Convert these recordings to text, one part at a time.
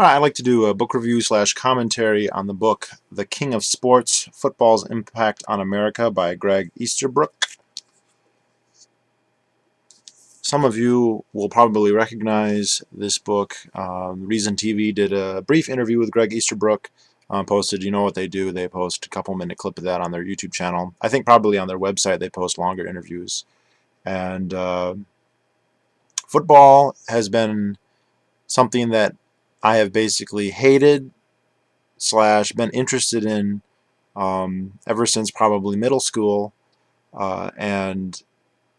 I like to do a book review slash commentary on the book The King of Sports, Football's Impact on America by Greg Easterbrook. Some of you will probably recognize this book. Reason TV did a brief interview with Greg Easterbrook, posted, you know what they do, they post a couple-minute clip of that on their YouTube channel. I think probably on their website they post longer interviews. And football has been something that I have basically hated slash been interested in ever since probably middle school, and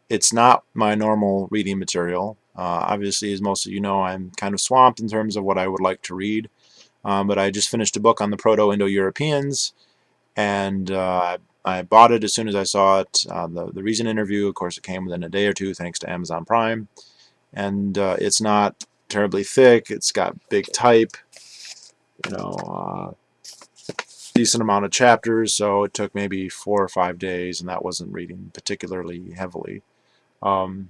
it's not my normal reading material. Obviously, as most of you know, I'm kind of swamped in terms of what I would like to read, but I just finished a book on the Proto-Indo-Europeans, and I bought it as soon as I saw it. The Reason interview, of course, it came within a day or two thanks to Amazon Prime, and it's not terribly thick. It's got big type, you know, decent amount of chapters, so it took maybe 4 or 5 days, and that wasn't reading particularly heavily. And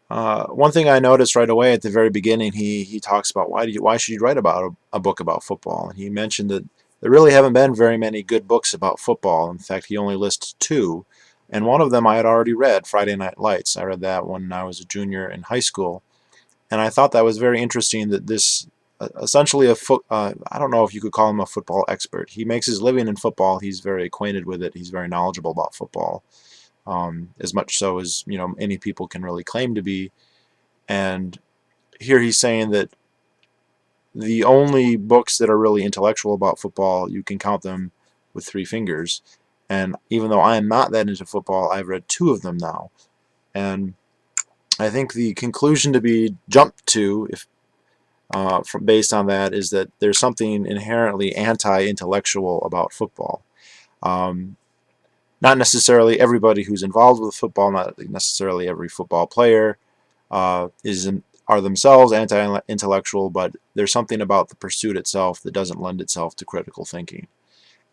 one thing I noticed right away at the very beginning, he talks about why should you write about a book about football, and he mentioned that there really haven't been very many good books about football. In fact, he only lists 2, and one of them I had already read, Friday Night Lights. I read that when I was a junior in high school, and I thought that was very interesting that this essentially I don't know if you could call him a football expert. He makes his living in football. He's very acquainted with it. He's very knowledgeable about football, as much so as any people can really claim to be. And here he's saying that the only books that are really intellectual about football, you can count them with 3 fingers. And even though I am not that into football, I've read 2 of them now. And I think the conclusion to be jumped to, based on that, is that there's something inherently anti-intellectual about football. Not necessarily everybody who's involved with football, not necessarily every football player are themselves anti-intellectual, but there's something about the pursuit itself that doesn't lend itself to critical thinking.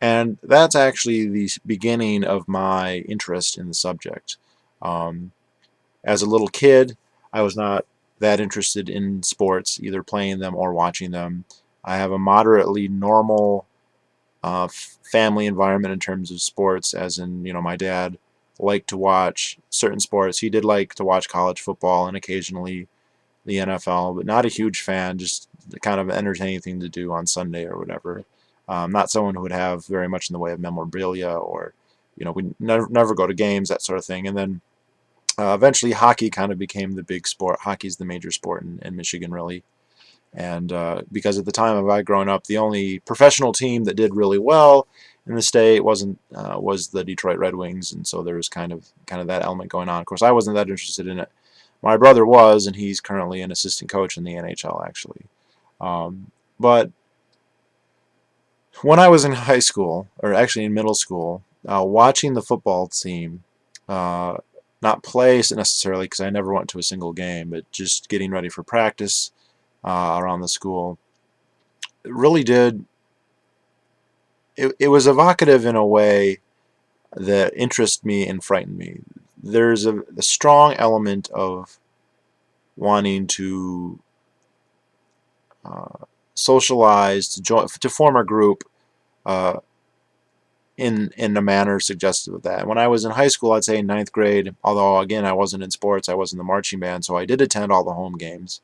And that's actually the beginning of my interest in the subject. As a little kid, I was not that interested in sports, either playing them or watching them. I have a moderately normal family environment in terms of sports, as in, my dad liked to watch certain sports. He did like to watch college football and occasionally the NFL, but not a huge fan, just kind of an entertaining thing to do on Sunday or whatever. Not someone who would have very much in the way of memorabilia, or we never go to games, that sort of thing. And then eventually hockey kind of became the big sport. Hockey's the major sport in Michigan, really. And because at the time of I growing up, the only professional team that did really well in the state was the Detroit Red Wings, and so there was kind of that element going on. Of course, I wasn't that interested in it. My brother was, and he's currently an assistant coach in the NHL, actually. But when I was in high school, or actually in middle school, watching the football team, not play necessarily because I never went to a single game, but just getting ready for practice around the school, it really did. It was evocative in a way that interested me and frightened me. There's a strong element of wanting to socialize, to form a group in a manner suggestive of that. When I was in high school, I'd say in 9th grade, although again I wasn't in sports, I was in the marching band, so I did attend all the home games.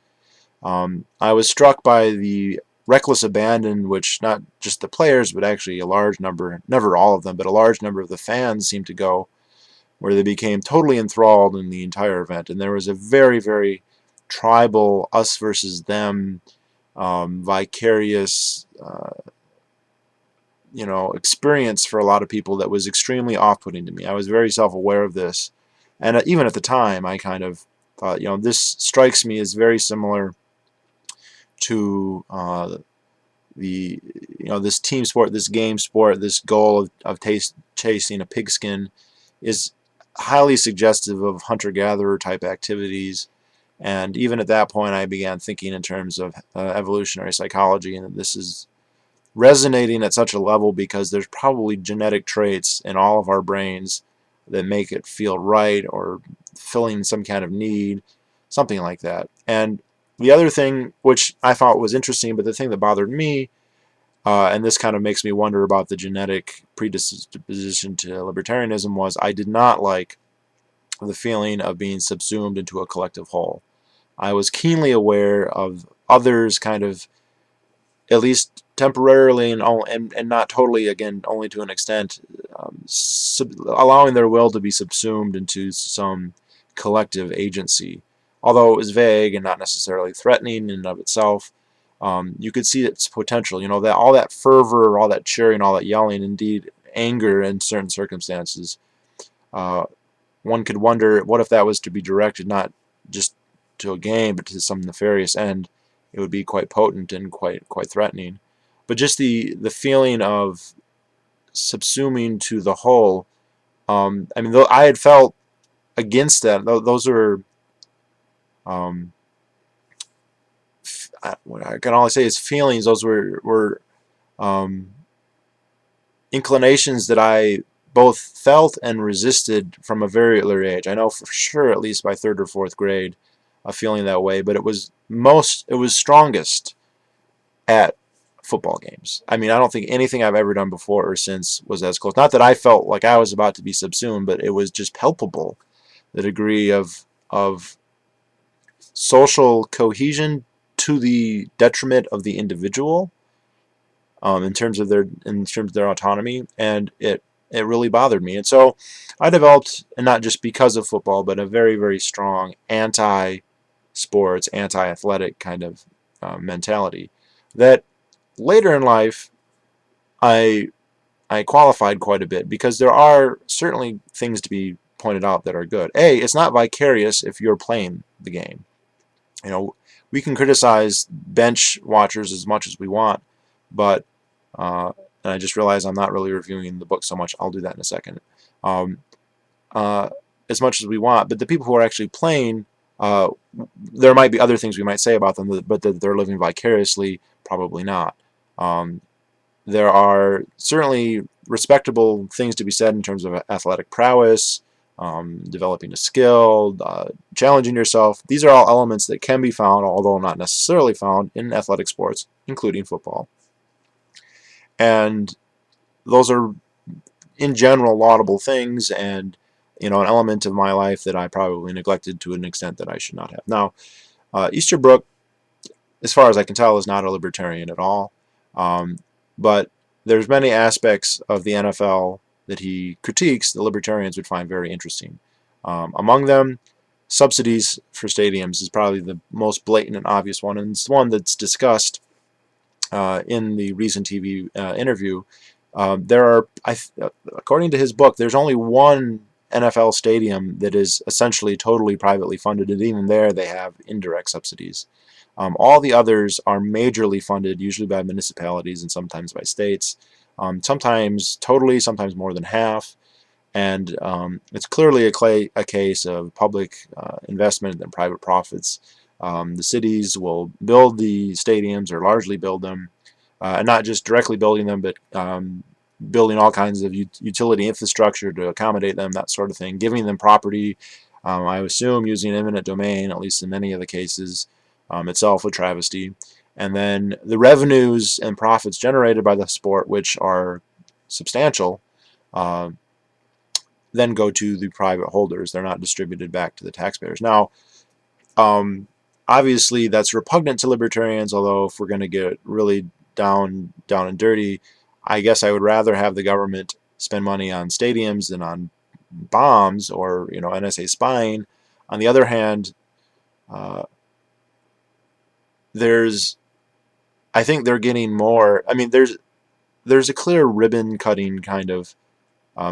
I was struck by the reckless abandon which not just the players, but actually a large number, never all of them, but a large number of the fans seemed to go, where they became totally enthralled in the entire event. And there was a very, very tribal, us versus them, vicarious experience for a lot of people that was extremely off-putting to me. I was very self-aware of this, and even at the time I kind of thought, this strikes me as very similar to this team sport, this game sport, this goal of chasing a pigskin is highly suggestive of hunter-gatherer type activities. And even at that point I began thinking in terms of evolutionary psychology, and this is resonating at such a level because there's probably genetic traits in all of our brains that make it feel right, or filling some kind of need, something like that. And The other thing, which I thought was interesting, but the thing that bothered me, and this kind of makes me wonder about the genetic predisposition to libertarianism, was I did not like the feeling of being subsumed into a collective whole. I was keenly aware of others kind of, at least temporarily and not totally, again, only to an extent, allowing their will to be subsumed into some collective agency. Although it was vague and not necessarily threatening in and of itself, you could see its potential. You know, that all that fervor, all that cheering, all that yelling, indeed anger in certain circumstances. Uh, One could wonder, what if that was to be directed not just to a game, but to some nefarious end? It would be quite potent and quite threatening. But just the feeling of subsuming to the whole. I mean, I had felt against that. Those are, um, what I can only say is feelings. Those were um, inclinations that I both felt and resisted from a very early age. I know for sure, at least by third or fourth grade, a feeling that way. But it was strongest at football games. I mean, I don't think anything I've ever done before or since was as close. Not that I felt like I was about to be subsumed, but it was just palpable, the degree of social cohesion to the detriment of the individual, in terms of their autonomy, and it really bothered me. And so I developed, and not just because of football, but a very, very strong anti-sports, anti-athletic kind of mentality that later in life I I qualified quite a bit, because there are certainly things to be pointed out that are good. It's not vicarious if you're playing the game. You know, we can criticize bench watchers as much as we want, but and I just realized I'm not really reviewing the book so much. I'll do that in a second. Um, uh, as much as we want, but the people who are actually playing, uh, there might be other things we might say about them, but that they're living vicariously, probably not. Um, there are certainly respectable things to be said in terms of athletic prowess, developing a skill, challenging yourself. These are all elements that can be found, although not necessarily found, in athletic sports, including football. And those are, in general, laudable things, and an element of my life that I probably neglected to an extent that I should not have. Now, Easterbrook, as far as I can tell, is not a libertarian at all. But there's many aspects of the NFL that he critiques the libertarians would find very interesting. Among them, subsidies for stadiums is probably the most blatant and obvious one, and it's one that's discussed in the recent TV interview. There are, according to his book, there's only one NFL stadium that is essentially totally privately funded, and even there they have indirect subsidies. All the others are majorly funded, usually by municipalities and sometimes by states, sometimes totally, sometimes more than half. And it's clearly a case of public investment and private profits. The cities will build the stadiums, or largely build them, and not just directly building them, but building all kinds of utility infrastructure to accommodate them, that sort of thing, giving them property, I assume using eminent domain, at least in many of the cases, itself a travesty. And then the revenues and profits generated by the sport, which are substantial, then go to the private holders. They're not distributed back to the taxpayers. Now, obviously that's repugnant to libertarians, although if we're going to get really down and dirty, I guess I would rather have the government spend money on stadiums than on bombs or NSA spying. On the other hand, I think they're getting more. I mean, there's a clear ribbon cutting kind of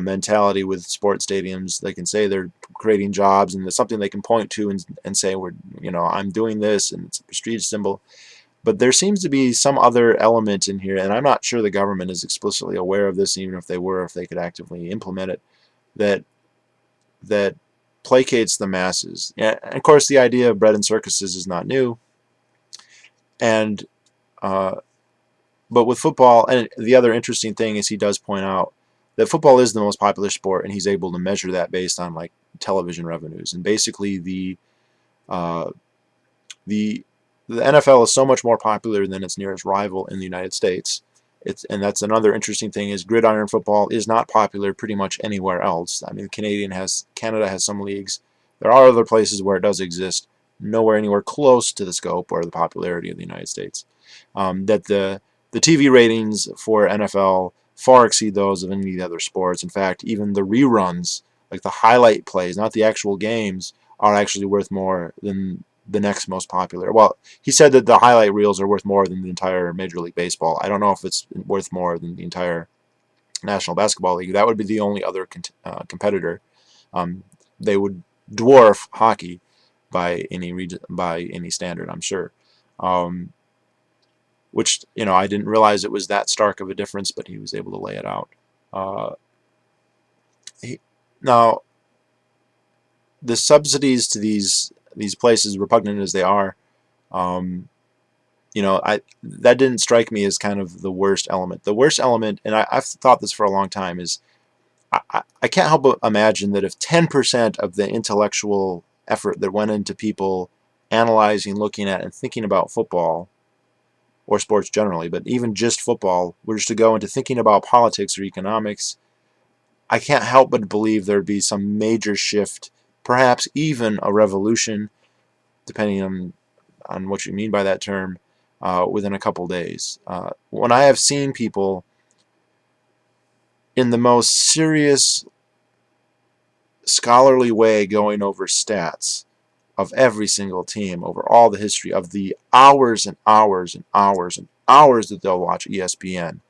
mentality with sports stadiums. They can say they're creating jobs, and there's something they can point to and say, I'm doing this, and it's a prestige symbol. But there seems to be some other element in here, and I'm not sure the government is explicitly aware of this, even if they were, if they could actively implement it, that placates the masses. And of course, the idea of bread and circuses is not new, and but with football, and the other interesting thing is he does point out that football is the most popular sport, and he's able to measure that based on like television revenues, and basically the the NFL is so much more popular than its nearest rival in the United States. And that's another interesting thing is gridiron football is not popular pretty much anywhere else. I mean, Canada has some leagues. There are other places where it does exist, nowhere anywhere close to the scope or the popularity of the United States. That the TV ratings for NFL far exceed those of any of the other sports. In fact, even the reruns, like the highlight plays, not the actual games, are actually worth more than the next most popular. Well, he said that the highlight reels are worth more than the entire Major League Baseball. I don't know if it's worth more than the entire National Basketball League. That would be the only other competitor. They would dwarf hockey by any standard, I'm sure. Which, I didn't realize it was that stark of a difference, but he was able to lay it out. Now, the subsidies to these places, repugnant as they are, that didn't strike me as kind of the worst element. The worst element, and I've thought this for a long time, is I can't help but imagine that if 10% of the intellectual effort that went into people analyzing, looking at, and thinking about football, or sports generally, but even just football, were just to go into thinking about politics or economics, I can't help but believe there'd be some major shift, perhaps even a revolution, depending on what you mean by that term, within a couple days. When I have seen people in the most serious scholarly way going over stats of every single team over all the history of the hours and hours and hours and hours that they'll watch ESPN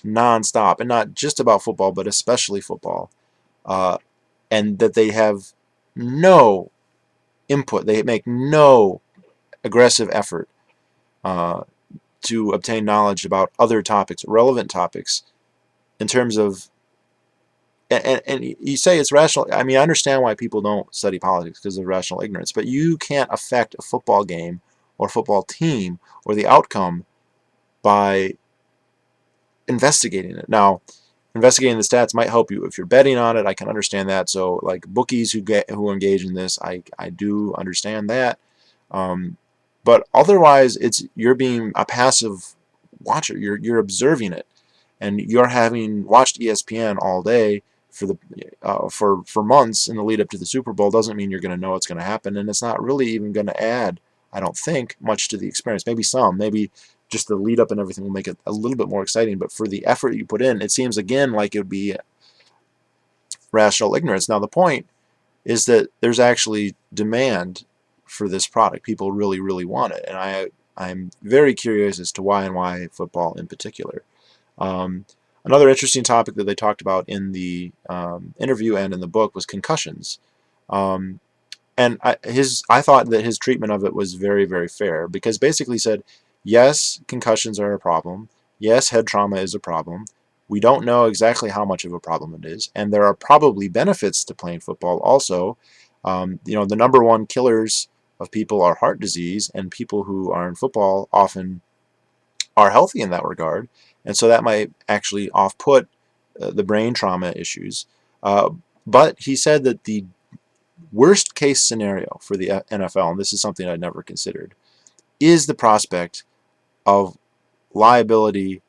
nonstop, and not just about football, but especially football, and that they have no input, they make no aggressive effort to obtain knowledge about other topics, relevant topics, in terms of, and you say it's rational. I mean, I understand why people don't study politics because of rational ignorance, but you can't affect a football game or football team or the outcome by investigating it. Now, investigating the stats might help you if you're betting on it. I can understand that. So, like bookies who engage in this, I do understand that. But otherwise, you're being a passive watcher. You're observing it, and you're having watched ESPN all day for months in the lead up to the Super Bowl doesn't mean you're going to know what's going to happen, and it's not really even going to add, I don't think, much to the experience. Maybe just the lead up and everything will make it a little bit more exciting, but for the effort you put in, it seems again like it would be rational ignorance. Now the point is that there's actually demand for this product. People really, really want it, and I'm very curious as to why football in particular. Another interesting topic that they talked about in the interview and in the book was concussions. And I thought that his treatment of it was very, very fair, because basically he said, yes, concussions are a problem. Yes, head trauma is a problem. We don't know exactly how much of a problem it is, and there are probably benefits to playing football also. The number one killers of people are heart disease, and people who are in football often are healthy in that regard, and so that might actually off-put the brain trauma issues. But he said that the worst case scenario for the NFL, and this is something I'd never considered, is the prospect of liability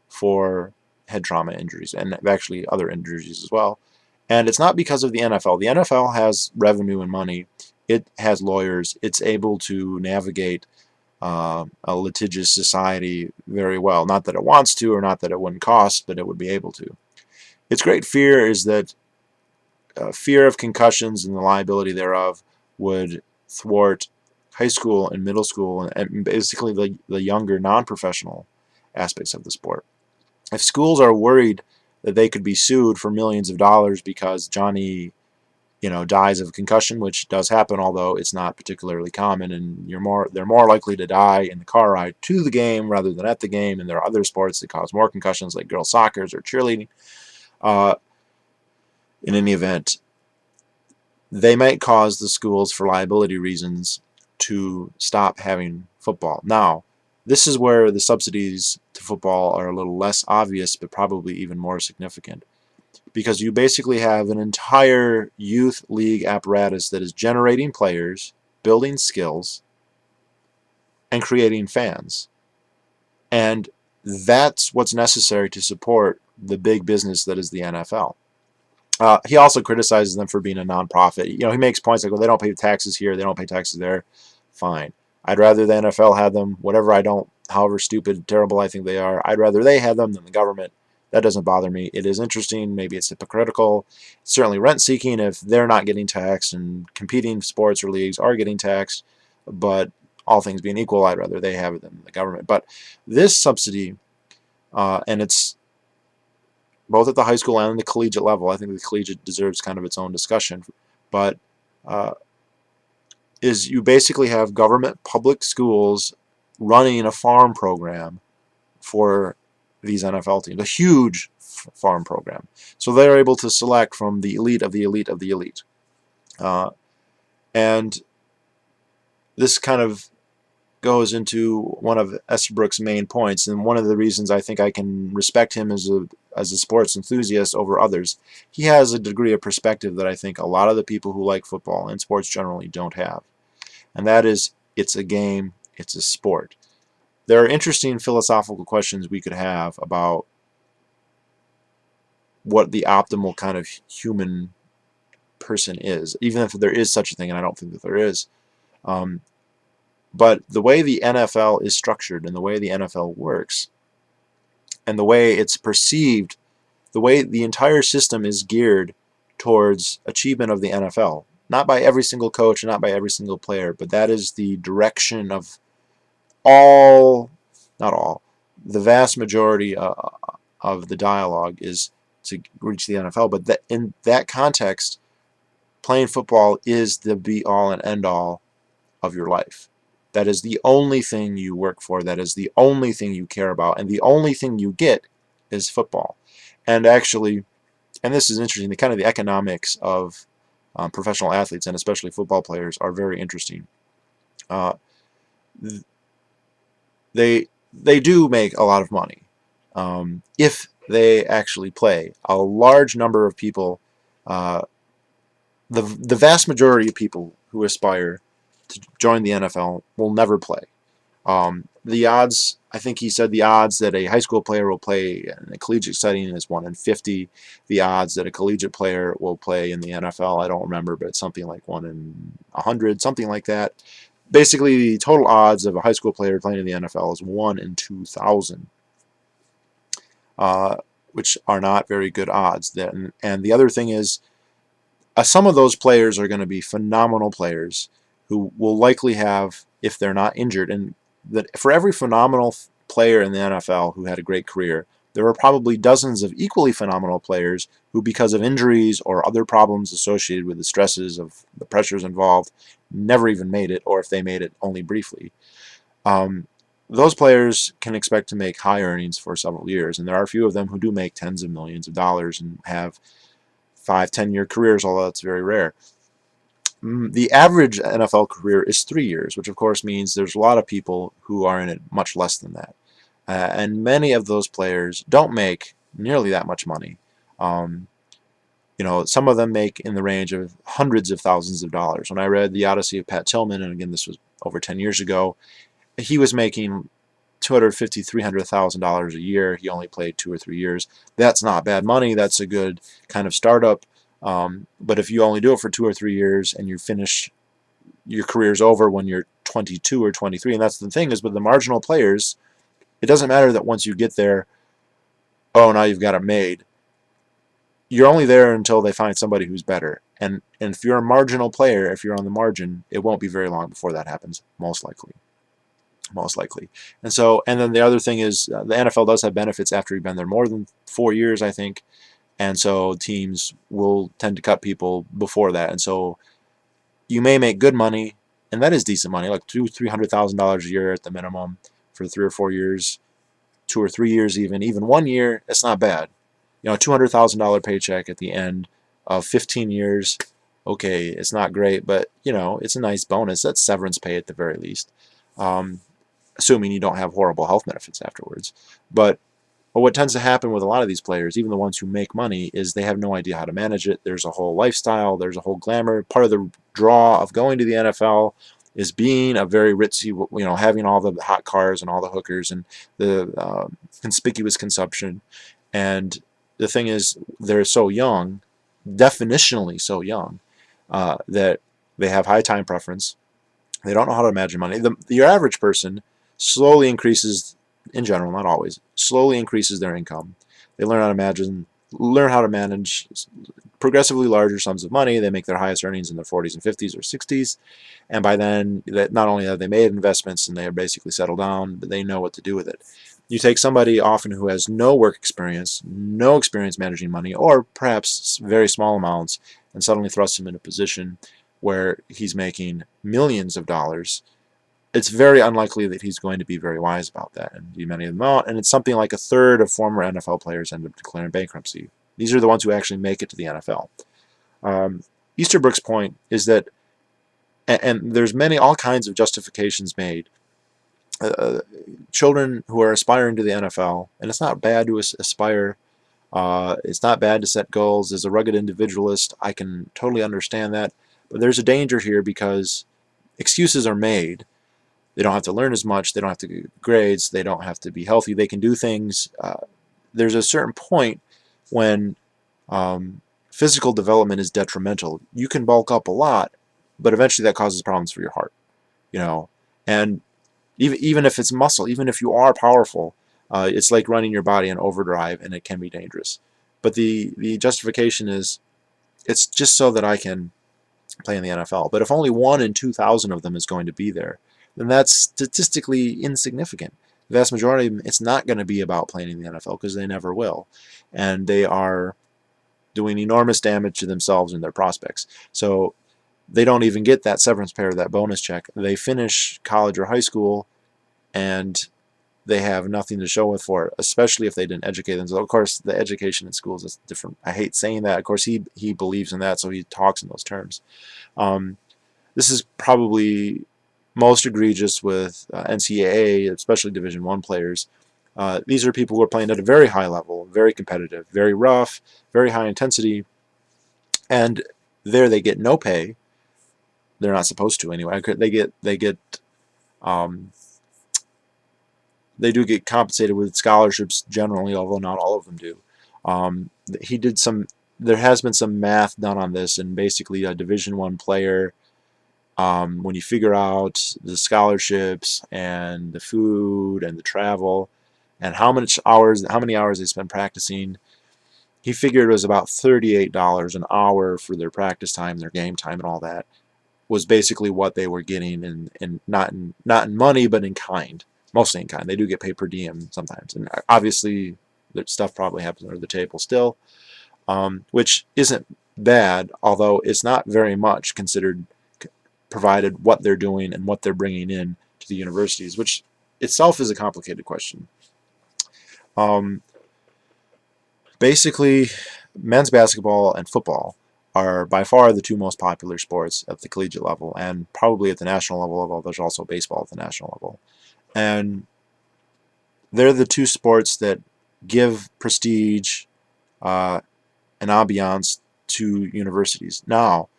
for head trauma injuries, and actually other injuries as well. And it's not because of the NFL. The NFL has revenue and money. It has lawyers. It's able to navigate a litigious society very well. Not that it wants to, or not that it wouldn't cost, but it would be able to. Its great fear is that fear of concussions and the liability thereof would thwart high school and middle school and basically the younger non-professional aspects of the sport. If schools are worried that they could be sued for millions of dollars because Johnny dies of concussion, which does happen, although it's not particularly common, and they're more likely to die in the car ride to the game rather than at the game, and there are other sports that cause more concussions, like girls' soccer or cheerleading. In any event, they might cause the schools, for liability reasons, to stop having football. Now, this is where the subsidies to football are a little less obvious, but probably even more significant, because you basically have an entire youth league apparatus that is generating players, building skills, and creating fans. And that's what's necessary to support the big business that is the NFL. He also criticizes them for being a nonprofit. He makes points like, well, they don't pay taxes here, they don't pay taxes there. Fine. I'd rather the NFL had them, whatever however stupid, terrible I think they are, I'd rather they had them than the government. That doesn't bother me. It is interesting. Maybe it's hypocritical. It's certainly rent-seeking if they're not getting taxed and competing sports or leagues are getting taxed. But all things being equal, I'd rather they have it than the government. But this subsidy, and it's both at the high school and the collegiate level. I think the collegiate deserves kind of its own discussion. But is you basically have government public schools running a farm program for these NFL teams, a huge farm program. So they're able to select from the elite of the elite of the elite. And this kind of goes into one of Estabrook's main points, and one of the reasons I think I can respect him as a sports enthusiast over others. He has a degree of perspective that I think a lot of the people who like football and sports generally don't have. And that is, it's a game, it's a sport. There are interesting philosophical questions we could have about what the optimal kind of human person is, even if there is such a thing, and I don't think that there is. But the way the NFL is structured and the way the NFL works and the way it's perceived, the way the entire system is geared towards achievement of the NFL, not by every single coach and not by every single player, but that is the direction of not all, the vast majority of the dialogue is to reach the NFL. But in that context, playing football is the be-all and end-all of your life. That is the only thing you work for. That is the only thing you care about. And the only thing you get is football. And actually, and this is interesting, the economics of professional athletes, and especially football players, are very interesting. They do make a lot of money if they actually play. A large number of people, the vast majority of people who aspire to join the NFL will never play. The odds, I think he said the odds that a high school player will play in a collegiate setting is 1 in 50. The odds that a collegiate player will play in the NFL, I don't remember, but it's something like 1 in 100, something like that. Basically, the total odds of a high school player playing in the NFL is 1 in 2,000, which are not very good odds. And the other thing is, some of those players are going to be phenomenal players who will likely have, if they're not injured, and that for every phenomenal player in the NFL who had a great career, there are probably dozens of equally phenomenal players who, because of injuries or other problems associated with the stresses of the pressures involved, never even made it, or if they made it, only briefly. Those players can expect to make high earnings for several years, and there are a few of them who do make tens of millions of dollars and have 5-10-year careers, although that's very rare. The average NFL career is 3 years, which of course means there's a lot of people who are in it much less than that. And many of those players don't make nearly that much money. Some of them make in the range of hundreds of thousands of dollars. When I read The Odyssey of Pat Tillman, and again this was over 10 years ago, he was making $250,000, $300,000 a year. He only played 2 or 3 years. That's not bad money. That's a good kind of startup. But if you only do it for 2 or 3 years and you finish, your career's over when you're 22 or 23, and that's the thing is with the marginal players, it doesn't matter that once you get there, oh, now you've got it made. You're only there until they find somebody who's better. And if you're a marginal player, if you're on the margin, it won't be very long before that happens, most likely. And then the other thing is the NFL does have benefits after you've been there more than 4 years, I think. And so teams will tend to cut people before that. And so you may make good money, and that is decent money, like $200,000-$300,000 a year at the minimum for 3 or 4 years, 2 or 3 years even 1 year. It's not bad. A $200,000 paycheck at the end of 15 years. Okay, it's not great, but it's a nice bonus. That's severance pay at the very least, assuming you don't have horrible health benefits afterwards. But what tends to happen with a lot of these players, even the ones who make money, is they have no idea how to manage it. There's a whole lifestyle. There's a whole glamour. Part of the draw of going to the NFL is being a very ritzy, having all the hot cars and all the hookers and the conspicuous consumption. And the thing is, they're so young, definitionally so young, that they have high time preference. They don't know how to imagine money. Your average person slowly increases, in general, not always, slowly increases their income. They learn how to manage progressively larger sums of money. They make their highest earnings in their 40s and 50s or 60s. And by then, not only have they made investments and they are basically settled down, but they know what to do with it. You take somebody often who has no work experience, no experience managing money, or perhaps very small amounts, and suddenly thrust him in a position where he's making millions of dollars. It's very unlikely that he's going to be very wise about that and do many of them out. And it's something like a third of former NFL players end up declaring bankruptcy. These are the ones who actually make it to the NFL. Easterbrook's point is that, and there's all kinds of justifications made. Children who are aspiring to the NFL, and it's not bad to aspire. It's not bad to set goals. As a rugged individualist, I can totally understand that. But there's a danger here because excuses are made. They don't have to learn as much. They don't have to get grades. They don't have to be healthy. They can do things. There's a certain point when physical development is detrimental. You can bulk up a lot, but eventually that causes problems for your heart. And even if it's muscle, even if you are powerful, it's like running your body in overdrive, and it can be dangerous. But the justification is, it's just so that I can play in the NFL. But if only 1 in 2,000 of them is going to be there, then that's statistically insignificant. The vast majority of them, it's not going to be about playing in the NFL, because they never will. And they are doing enormous damage to themselves and their prospects. So they don't even get that severance pay or that bonus check. They finish college or high school, and they have nothing to show for it, especially if they didn't educate themselves. Of course, the education in schools is different. I hate saying that. Of course, he believes in that, so he talks in those terms. This is probably most egregious with NCAA, especially Division I players. These are people who are playing at a very high level, very competitive, very rough, very high intensity, and there they get no pay. They're not supposed to anyway. They do get compensated with scholarships generally, although not all of them do. There has been some math done on this, and basically a Division I player, when you figure out the scholarships and the food and the travel and how many hours they spend practicing, he figured it was about $38 an hour for their practice time, their game time, and all that was basically what they were getting, in not in money, but in kind. Mostly in kind. They do get paid per diem sometimes, and obviously that stuff probably happens under the table still, which isn't bad, although it's not very much considered, provided what they're doing and what they're bringing in to the universities, which itself is a complicated question. Basically, men's basketball and football are by far the two most popular sports at the collegiate level, and probably at the national level, although there's also baseball at the national level. And they're the two sports that give prestige and ambiance to universities. Now,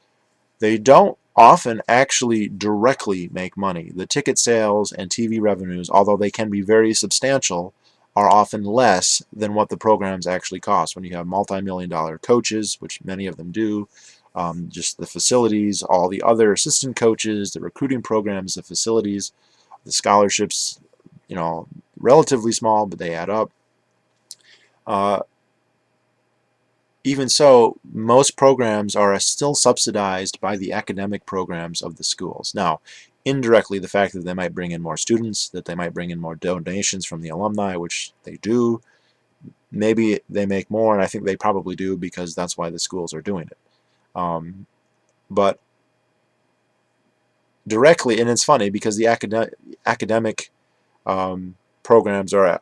they don't often actually directly make money. The ticket sales and TV revenues, although they can be very substantial, are often less than what the programs actually cost. When you have multi-million-dollar coaches, which many of them do, just the facilities, all the other assistant coaches, the recruiting programs, the facilities, the scholarships, relatively small, but they add up. Even so, most programs are still subsidized by the academic programs of the schools. Now, indirectly, the fact that they might bring in more students, that they might bring in more donations from the alumni, which they do, maybe they make more, and I think they probably do, because that's why the schools are doing it. But directly, and it's funny because the academic programs are,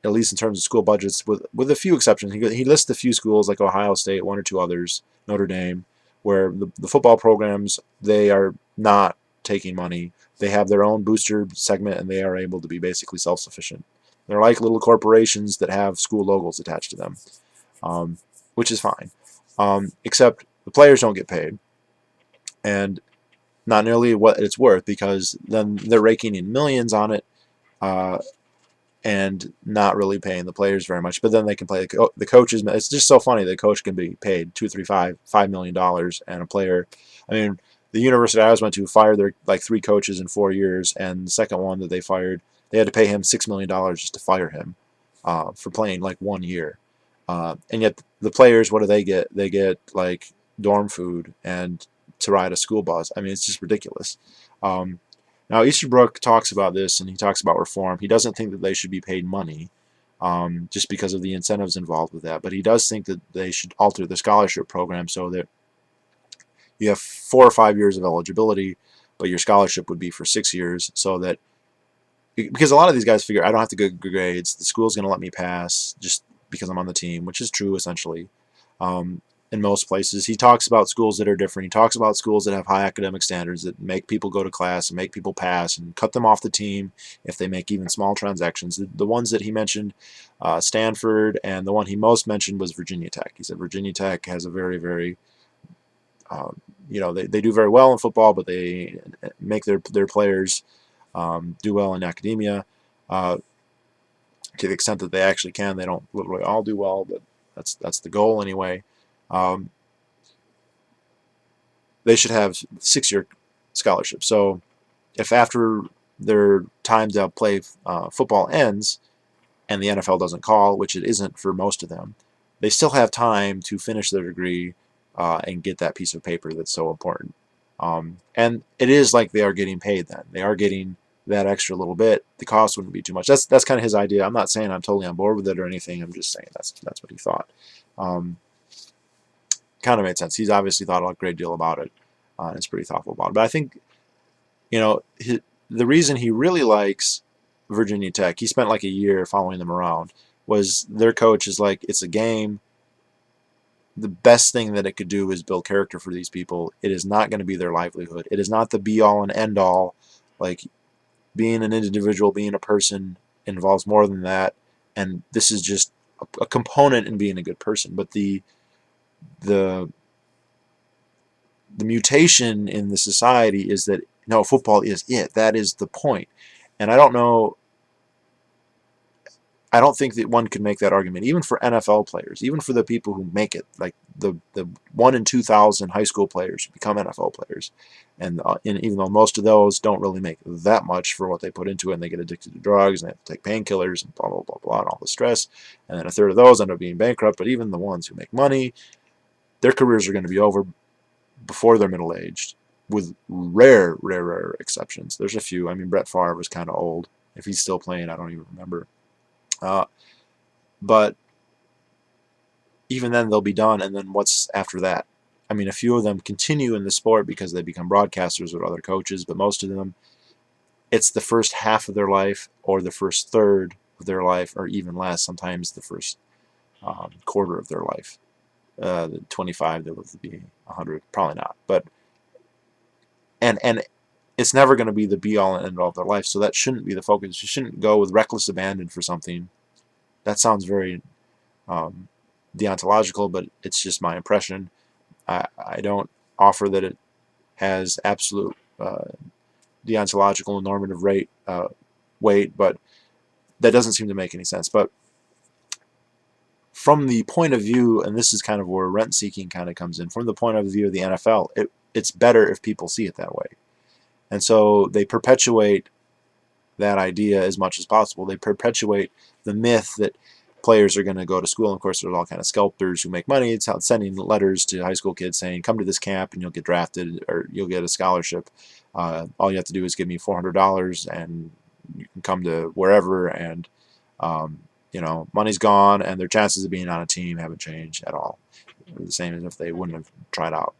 at least in terms of school budgets, with a few exceptions. He lists a few schools like Ohio State, one or two others, Notre Dame, where the football programs, they are not taking money. They have their own booster segment, and they are able to be basically self-sufficient. They're like little corporations that have school logos attached to them, which is fine, except the players don't get paid. And not nearly what it's worth, because then they're raking in millions on it, uh, and not really paying the players very much. But then they can play the coaches. It's just so funny. The coach can be paid $2, $3, $5 million, and a player. I mean, the university I always went to fired their like 3 coaches in 4 years, and the second one that they fired, they had to pay him $6 million just to fire him for playing like 1 year. And yet the players, what do they get? They get like dorm food and to ride a school bus. I mean, it's just ridiculous. Um, Now, Easterbrook talks about this, and he talks about reform. He doesn't think that they should be paid money just because of the incentives involved with that, but he does think that they should alter the scholarship program so that you have 4 or 5 years of eligibility, but your scholarship would be for 6 years, so that because a lot of these guys figure I don't have to get good grades, the school's going to let me pass just because I'm on the team, which is true essentially. Um, in most places, he talks about schools that are different. He talks about schools that have high academic standards that make people go to class and make people pass and cut them off the team if they make even small transactions. The ones that he mentioned, Stanford, and the one he most mentioned was Virginia Tech. He said Virginia Tech has a very, very uh, they do very well in football, but they make their players do well in academia uh, to the extent that they actually can. They don't literally all do well, but that's the goal anyway. Um, they should have 6-year scholarships. So if after their time to play football ends and the NFL doesn't call, which it isn't for most of them, they still have time to finish their degree and get that piece of paper that's so important. And it is like they are getting paid then. They are getting that extra little bit. The cost wouldn't be too much. That's kind of his idea. I'm not saying I'm totally on board with it or anything. I'm just saying that's what he thought. Um, Kind of made sense. He's obviously thought a great deal about it. And is pretty thoughtful about it. But I think, the reason he really likes Virginia Tech, he spent like a year following them around, was their coach is like, it's a game. The best thing that it could do is build character for these people. It is not going to be their livelihood. It is not the be-all and end-all. Like, being an individual, being a person involves more than that. And this is just a component in being a good person. But the mutation in the society is that no, football is it. That is the point. And I don't think that one could make that argument, even for NFL players, even for the people who make it, like the 1 in 2,000 high school players who become NFL players. And even though most of those don't really make that much for what they put into it, and they get addicted to drugs, and they have to take painkillers, and blah, blah, blah, blah, and all the stress, and then a third of those end up being bankrupt, but even the ones who make money, their careers are going to be over before they're middle-aged, with rare, rare, rare exceptions. There's a few. I mean, Brett Favre was kind of old. If he's still playing, I don't even remember. But even then, they'll be done, and then what's after that? I mean, a few of them continue in the sport because they become broadcasters or other coaches, but most of them, it's the first half of their life or the first third of their life, or even less, sometimes the first quarter of their life. 25, they live to be 100, probably not. But and it's never going to be the be-all and end-all of their life, so that shouldn't be the focus. You shouldn't go with reckless abandon for something. That sounds very deontological, but it's just my impression. I don't offer that it has absolute deontological and normative weight, but that doesn't seem to make any sense. But from the point of view, and this is kind of where rent-seeking kind of comes in, from the point of view of the NFL, it's better if people see it that way. And so they perpetuate that idea as much as possible. They perpetuate the myth that players are going to go to school. And of course, there's all kind of sculptors who make money. It's sending letters to high school kids saying, come to this camp and you'll get drafted or you'll get a scholarship. All you have to do is give me $400 and you can come to wherever, and money's gone, and their chances of being on a team haven't changed at all. They're the same as if they wouldn't have tried out.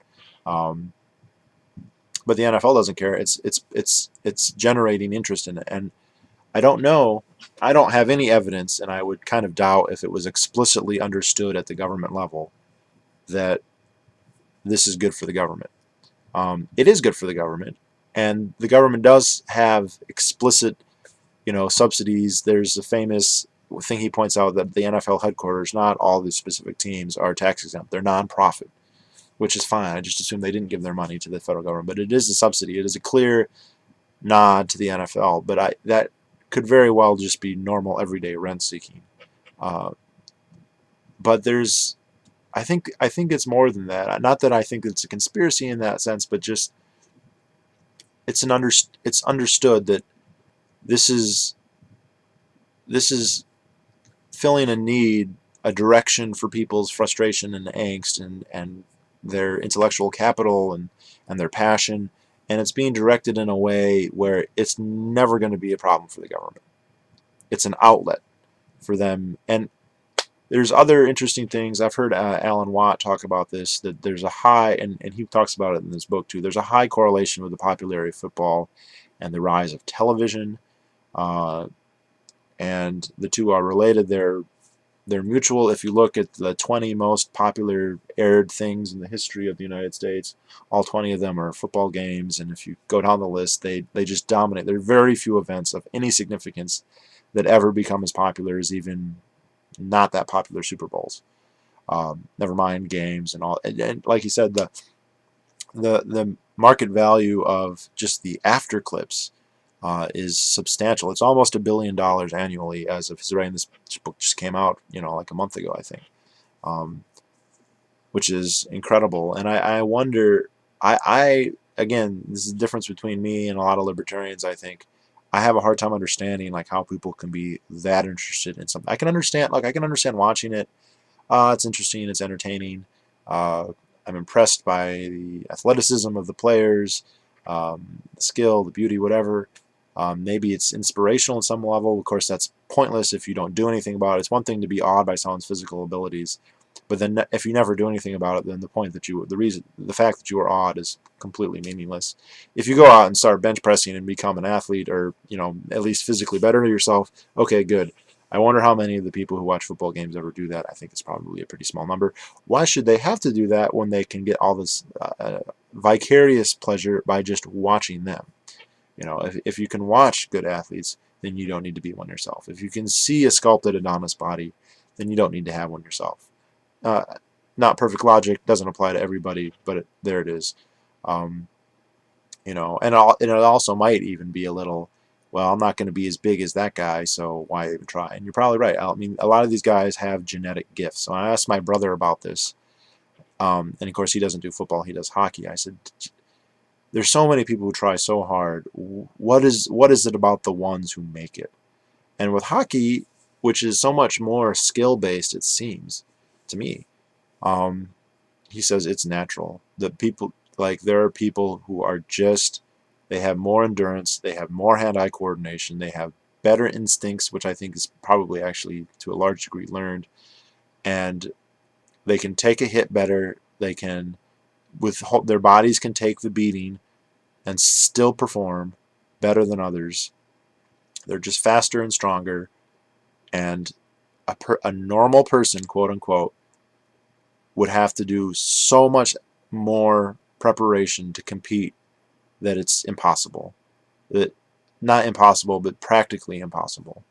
But the NFL doesn't care. It's generating interest in it, and I don't know. I don't have any evidence, and I would kind of doubt if it was explicitly understood at the government level that this is good for the government. It is good for the government, and the government does have explicit, subsidies. There's a famous thing he points out that the NFL headquarters, not all the specific teams, are tax exempt. They're non-profit, which is fine. I just assume they didn't give their money to the federal government. But it is a subsidy. It is a clear nod to the NFL. But that could very well just be normal, everyday rent seeking. Uh, but I think it's more than that. Not that I think it's a conspiracy in that sense, but just it's understood that this is this is filling a need, a direction for people's frustration and angst and their intellectual capital and their passion, and it's being directed in a way where it's never going to be a problem for the government. It's an outlet for them. And there's other interesting things. I've heard Alan Watt talk about this, that there's a high, and he talks about it in this book too, there's a high correlation with the popularity of football and the rise of television. Uh, and the two are related. They're mutual. If you look at the 20 most popular aired things in the history of the United States, all 20 of them are football games. And if you go down the list, they just dominate. There are very few events of any significance that ever become as popular as even not that popular Super Bowls. Never mind games and all. And like you said, the market value of just the after clips is substantial. It's almost $1 billion annually as of his writing. This book just came out, like a month ago, I think, which is incredible. And I wonder, again, this is the difference between me and a lot of libertarians. I think I have a hard time understanding like how people can be that interested in something. I can understand watching it. It's interesting. It's entertaining. I'm impressed by the athleticism of the players, the skill, the beauty, whatever. Maybe it's inspirational at some level. Of course, that's pointless if you don't do anything about it. It's one thing to be awed by someone's physical abilities, but then if you never do anything about it, then the fact that you are awed is completely meaningless. If you go out and start bench pressing and become an athlete, or at least physically better to yourself, okay, good. I wonder how many of the people who watch football games ever do that. I think it's probably a pretty small number. Why should they have to do that when they can get all this vicarious pleasure by just watching them? If you can watch good athletes, then you don't need to be one yourself. If you can see a sculpted Adonis body, then you don't need to have one yourself. Uh, Not perfect logic, doesn't apply to everybody, but there it is. Um, and it also might even be a little, well, I'm not going to be as big as that guy, so why even try? And you're probably right. I mean, a lot of these guys have genetic gifts. So I asked my brother about this, and of course he doesn't do football, he does hockey. I said, there's so many people who try so hard. What is it about the ones who make it? And with hockey, which is so much more skill-based, it seems to me, um, he says it's natural. There are people who are they have more endurance, they have more hand-eye coordination, they have better instincts, which I think is probably actually to a large degree learned, and they can take a hit better. Their bodies can take the beating and still perform better than others. They're just faster and stronger, and a normal person, quote unquote, would have to do so much more preparation to compete that it's impossible. Not impossible, but practically impossible.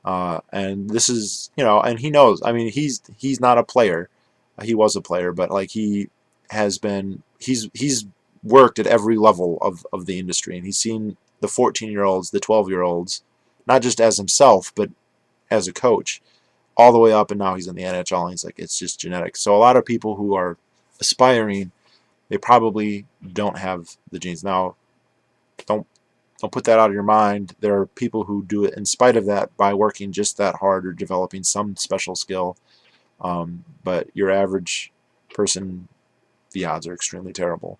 And this is, and he knows. I mean, he's not a player. He was a player, but like he's worked at every level of the industry, and he's seen the 14-year-olds, the 12-year-olds, not just as himself, but as a coach, all the way up, and now he's in the NHL, and he's like, it's just genetic. So a lot of people who are aspiring, they probably don't have the genes. Now, don't put that out of your mind. There are people who do it in spite of that by working just that hard or developing some special skill. But your average person, the odds are extremely terrible.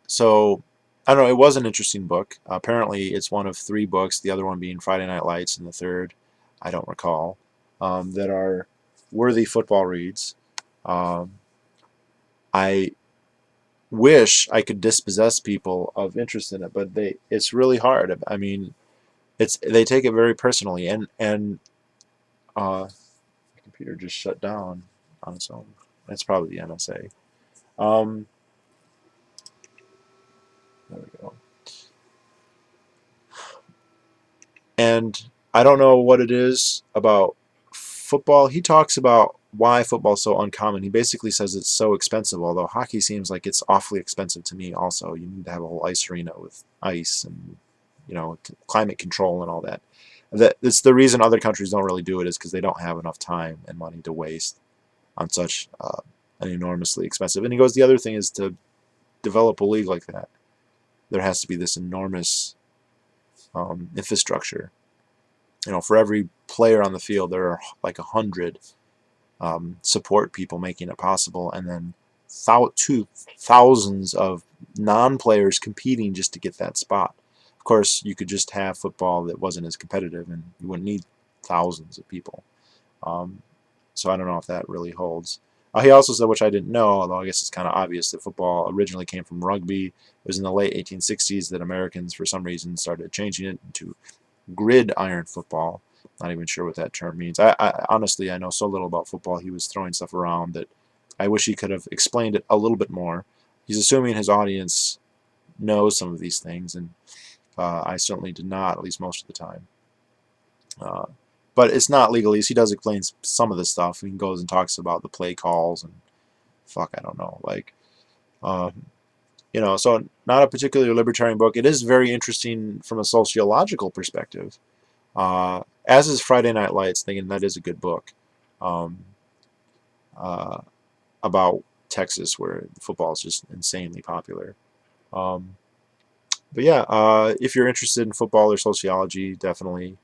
So, I don't know, it was an interesting book. Apparently, it's one of 3 books, the other one being Friday Night Lights, and the third, I don't recall, that are worthy football reads. I wish I could dispossess people of interest in it, but it's really hard. I mean, they take it very personally, and the computer just shut down on its own. That's probably the NSA. There we go. And I don't know what it is about football, he talks about why football is so uncommon. He basically says it's so expensive, although hockey seems like it's awfully expensive to me also. You need to have a whole ice arena with ice and, climate control and all that. That's the reason other countries don't really do it, is because they don't have enough time and money to waste on such an enormously expensive. And he goes, the other thing is to develop a league like that, there has to be this enormous infrastructure. For every player on the field, there are like 100 support people making it possible, and then thousands of non-players competing just to get that spot. Of course, you could just have football that wasn't as competitive, and you wouldn't need thousands of people. So I don't know if that really holds. He also said, which I didn't know, although I guess it's kind of obvious, that football originally came from rugby. It was in the late 1860s that Americans, for some reason, started changing it into gridiron football. Not even sure what that term means. I honestly, I know so little about football. He was throwing stuff around that I wish he could have explained it a little bit more. He's assuming his audience knows some of these things, and I certainly did not, at least most of the time. But it's not legalese. He does explain some of the stuff. He goes and talks about the play calls and I don't know. So not a particularly libertarian book. It is very interesting from a sociological perspective. As is Friday Night Lights, thinking that is a good book about Texas, where football is just insanely popular. But yeah, if you're interested in football or sociology, definitely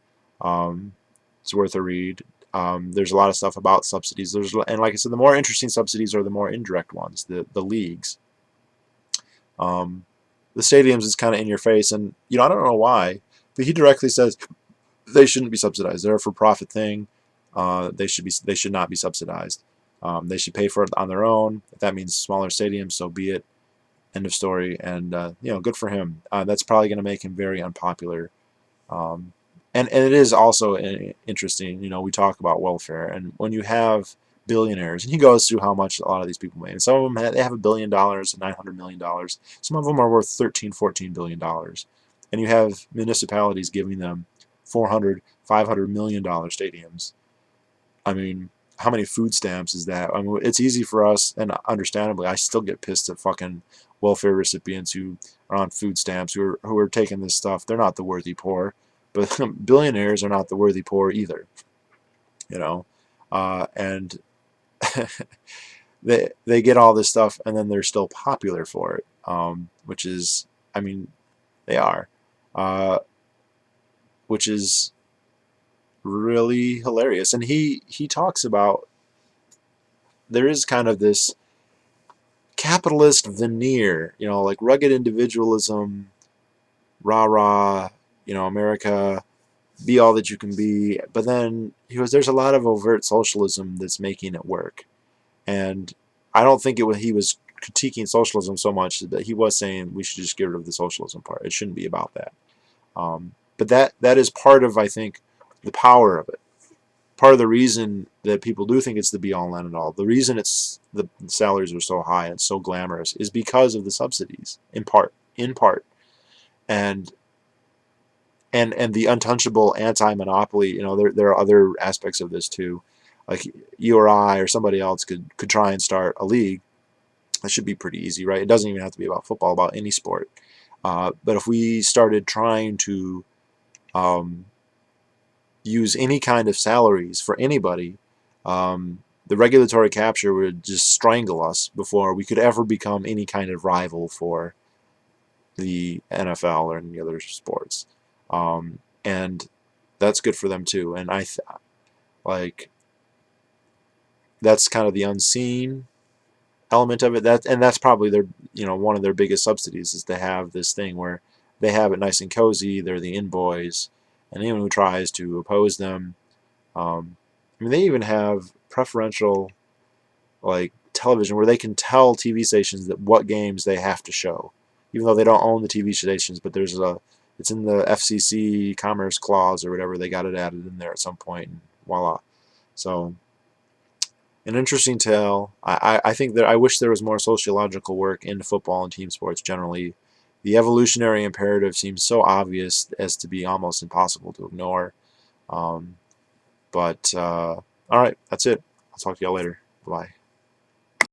it's worth a read. There's a lot of stuff about subsidies. And like I said, the more interesting subsidies are the more indirect ones, the leagues. The stadiums is kind of in your face, and I don't know why, but he directly says they shouldn't be subsidized. They're a for-profit thing. They should not be subsidized. They should pay for it on their own. If that means smaller stadiums, so be it. End of story. And good for him. That's probably going to make him very unpopular. And it is also interesting. We talk about welfare, and when you have billionaires, and he goes through how much a lot of these people make. And some of them they have $1 billion, $900 million. Some of them are worth $13-14 billion. And you have municipalities giving them $400-500 million stadiums. I mean, how many food stamps is that? I mean, it's easy for us, and understandably, I still get pissed at fucking welfare recipients who are on food stamps, who are taking this stuff. They're not the worthy poor, but billionaires are not the worthy poor either. And they get all this stuff, and then they're still popular for it, which is, I mean, they are, which is really hilarious. And he talks about, there is kind of this capitalist veneer, like rugged individualism, rah-rah, America, be all that you can be. But then he goes, there's a lot of overt socialism that's making it work. And I don't think he was critiquing socialism so much, that he was saying we should just get rid of the socialism part. It shouldn't be about that. But that is part of, I think, the power of it. Part of the reason that people do think it's the be-all and end-all, the reason the salaries are so high and so glamorous, is because of the subsidies, in part, and the untouchable anti-monopoly. There are other aspects of this too. Like you or I or somebody else could try and start a league. That should be pretty easy, right? It doesn't even have to be about football, about any sport. But if we started trying to use any kind of salaries for anybody, the regulatory capture would just strangle us before we could ever become any kind of rival for the NFL or any other sports. And that's good for them too. And that's kind of the unseen element of it. That's probably their, one of their biggest subsidies, is to have this thing where they have it nice and cozy. They're the in boys, and anyone who tries to oppose them, I mean, they even have preferential television where they can tell TV stations that what games they have to show, even though they don't own the TV stations. But it's in the FCC Commerce Clause or whatever. They got it added in there at some point, and voila. So, an interesting tale. I think that I wish there was more sociological work into football and team sports generally. The evolutionary imperative seems so obvious as to be almost impossible to ignore. But All right, that's it. I'll talk to y'all later. Bye.